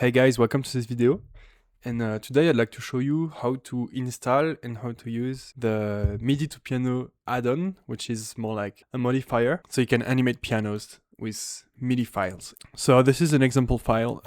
Hey guys, welcome to this video. And today I'd like to show you how to install and how to use the MIDI to piano add-on, which is more like a modifier, so you can animate pianos with MIDI files. So this is an example file.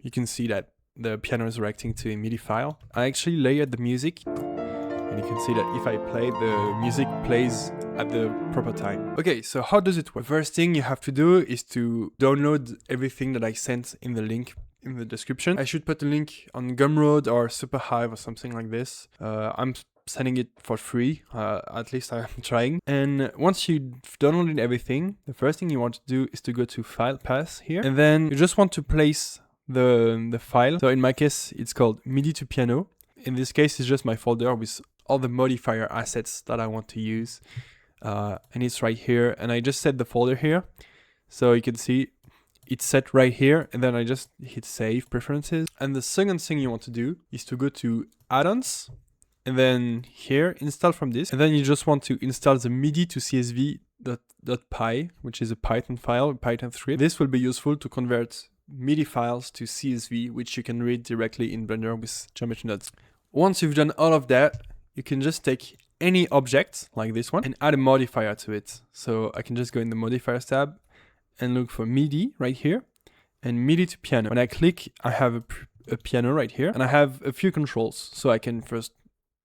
You can see that the piano is reacting to a MIDI file. I actually layered the music, and you can see that if I play, the music plays at the proper time. Okay, so how does it work? First thing you have to do is to download everything that I sent in the link in the description. I should put a link on Gumroad or Superhive or something like this. I'm sending it for free, at least I'm trying. And once you've downloaded everything, the first thing you want to do is to go to File Path here, and then you just want to place the file. So in my case, it's called MIDI to piano. In this case, it's just my folder with all the modifier assets that I want to use. And it's right here, and I just set the folder here. So you can see it's set right here, and then I just hit save preferences. And the second thing you want to do is to go to add-ons, and then here install from this, and then you just want to install the MIDI to CSV.py, which is a Python file, a Python script. This will be useful to convert MIDI files to CSV, which you can read directly in Blender with geometry nodes. Once you've done all of that, you can just take any object like this one and add a modifier to it. So I can just go in the modifiers tab and look for MIDI right here and MIDI to piano. When I click, I have a piano right here, and I have a few controls. So I can first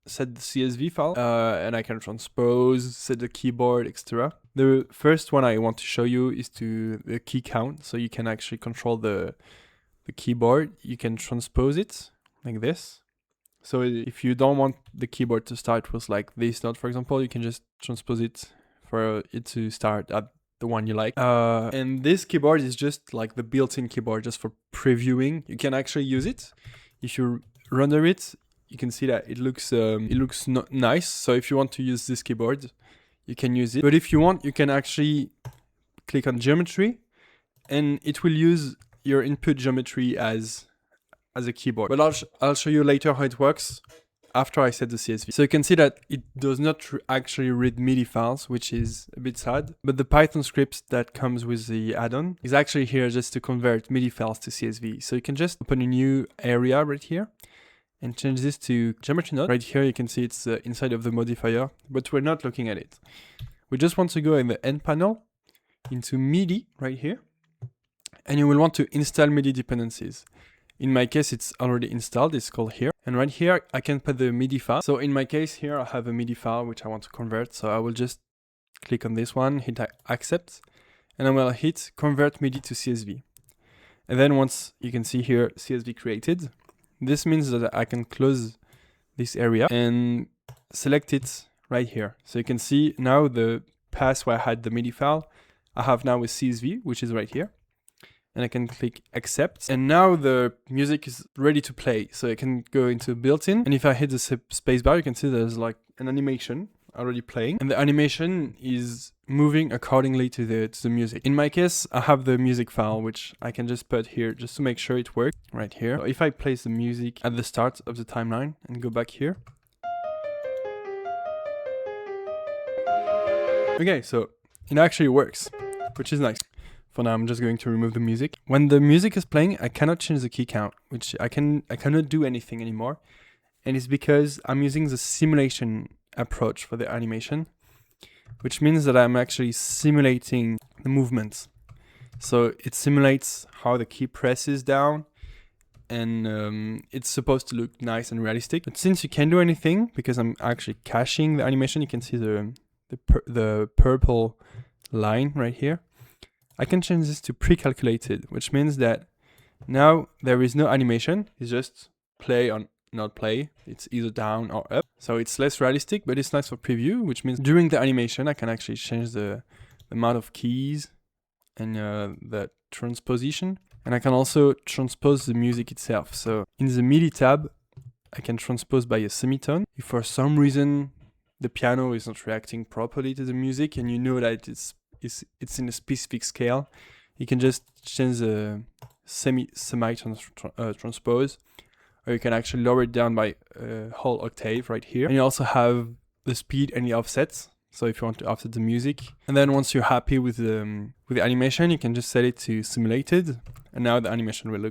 set the CSV file, and I can transpose, set the keyboard, etc. The first one I want to show you is to the key count. So you can actually control the keyboard. You can transpose it like this. So if you don't want the keyboard to start with like this note, for example, you can just transpose it for it to start at the one you like. And this keyboard is just like the built-in keyboard, just for previewing. You can actually use it. If you render it, you can see that it looks not nice. So if you want to use this keyboard, you can use it. But if you want, you can actually click on geometry, and it will use your input geometry as a keyboard. But I'll show you later how it works after I set the CSV. So you can see that it does not actually read MIDI files, which is a bit sad. But the Python script that comes with the add-on is actually here just to convert MIDI files to CSV. So you can just open a new area right here and change this to geometry node. Right here you can see it's inside of the modifier, but we're not looking at it. We just want to go in the end panel into MIDI right here, and you will want to install MIDI dependencies. In my case, it's already installed. It's called here. And right here, I can put the MIDI file. So in my case here, I have a MIDI file which I want to convert. So I will just click on this one, hit accept, and I will hit convert MIDI to CSV. And then once you can see here, CSV created, this means that I can close this area and select it right here. So you can see now the path where I had the MIDI file, I have now a CSV, which is right here. And I can click accept, and now the music is ready to play. So I can go into built-in, and if I hit the spacebar, you can see there's like an animation already playing, and the animation is moving accordingly to the music. In my case, I have the music file, which I can just put here just to make sure it works right here. So if I place the music at the start of the timeline and go back here. Okay, so it actually works, which is nice. For now, I'm just going to remove the music. When the music is playing, I cannot change the key count, which I cannot do anything anymore. And it's because I'm using the simulation approach for the animation, which means that I'm actually simulating the movements. So it simulates how the key presses down, and it's supposed to look nice and realistic. But since you can't do anything, because I'm actually caching the animation, you can see the purple line right here. I can change this to pre-calculated, which means that now there is no animation. It's just play or not play. It's either down or up. So it's less realistic, but it's nice for preview, which means during the animation, I can actually change the amount of keys and the transposition. And I can also transpose the music itself. So in the MIDI tab, I can transpose by a semitone. If for some reason the piano is not reacting properly to the music, and you know that it's in a specific scale, you can just change the semi-transpose, or you can actually lower it down by a whole octave right here. And you also have the speed and the offsets. So if you want to offset the music, and then once you're happy with the animation, you can just set it to simulated, and now the animation will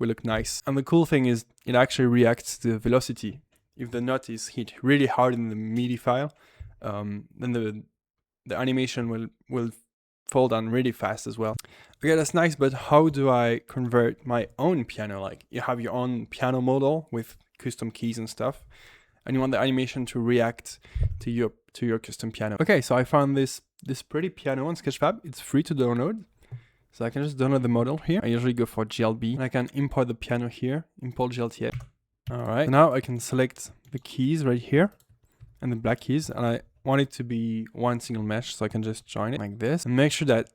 will look nice. And the cool thing is it actually reacts to the velocity. If the note is hit really hard in the MIDI file, then the animation will fall down really fast as well. Okay, that's nice, but how do I convert my own piano? Like, you have your own piano model with custom keys and stuff, and you want the animation to react to your custom piano. Okay, so I found this pretty piano on Sketchfab. It's free to download. So I can just download the model here. I usually go for GLB, and I can import the piano here, import GLTF. All right, so now I can select the keys right here and the black keys, and I want it to be one single mesh, so I can just join it like this and make sure that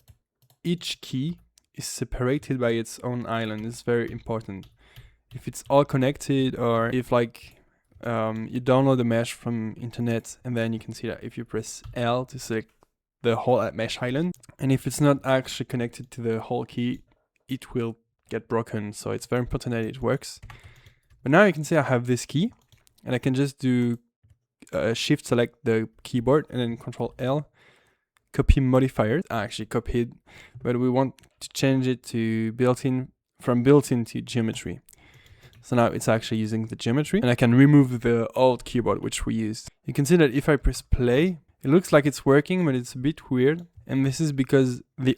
each key is separated by its own island. It's very important. If it's all connected, or if like you download the mesh from internet, and then you can see that if you press L to select the whole mesh island, and if it's not actually connected to the whole key, it will get broken. So it's very important that it works. But now you can see I have this key, and I can just do shift select the keyboard and then Control L, copy modifiers. I actually copied, but we want to change it to from built-in to geometry. So now it's actually using the geometry, and I can remove the old keyboard which we used. You can see that if I press play, it looks like it's working, but it's a bit weird. And this is because the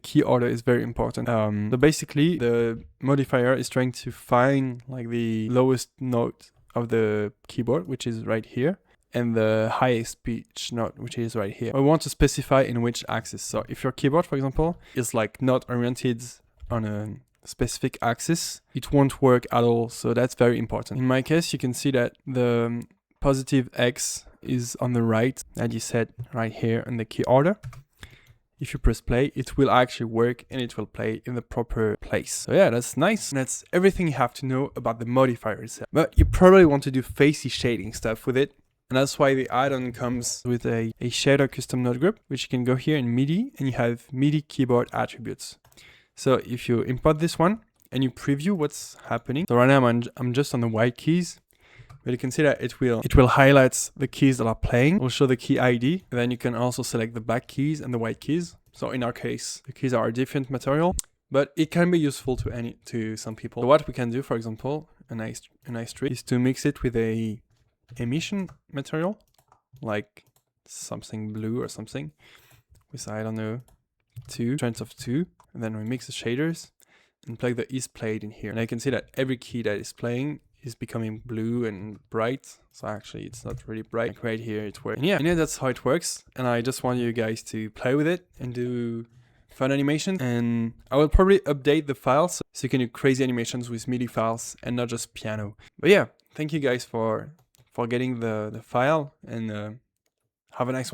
key order is very important. So basically the modifier is trying to find like the lowest note of the keyboard, which is right here, and the highest pitch note, which is right here. I want to specify in which axis. So if your keyboard, for example, is like not oriented on a specific axis, it won't work at all. So that's very important. In my case, you can see that the positive X is on the right, that you set right here in the key order. If you press play, it will actually work and it will play in the proper place. So yeah, that's nice. And that's everything you have to know about the modifier itself. But you probably want to do facey shading stuff with it. And that's why the add-on comes with a shader custom note group, which you can go here in MIDI, and you have MIDI keyboard attributes. So if you import this one and you preview what's happening. So right now I'm just on the white keys. But you can see that it will highlight the keys that are playing. It will show the key ID. And then you can also select the black keys and the white keys. So in our case, the keys are a different material, but it can be useful to some people. So what we can do, for example, a nice trick is to mix it with a emission material, like something blue or something, with, I don't know, strength of 2. And then we mix the shaders and plug the is played in here. And I can see that every key that is playing is becoming blue and bright. So actually it's not really bright. Like right here it works. And yeah, that's how it works. And I just want you guys to play with it and do fun animation. And I will probably update the files so you can do crazy animations with MIDI files and not just piano. But yeah, thank you guys for getting the file, and have a nice one.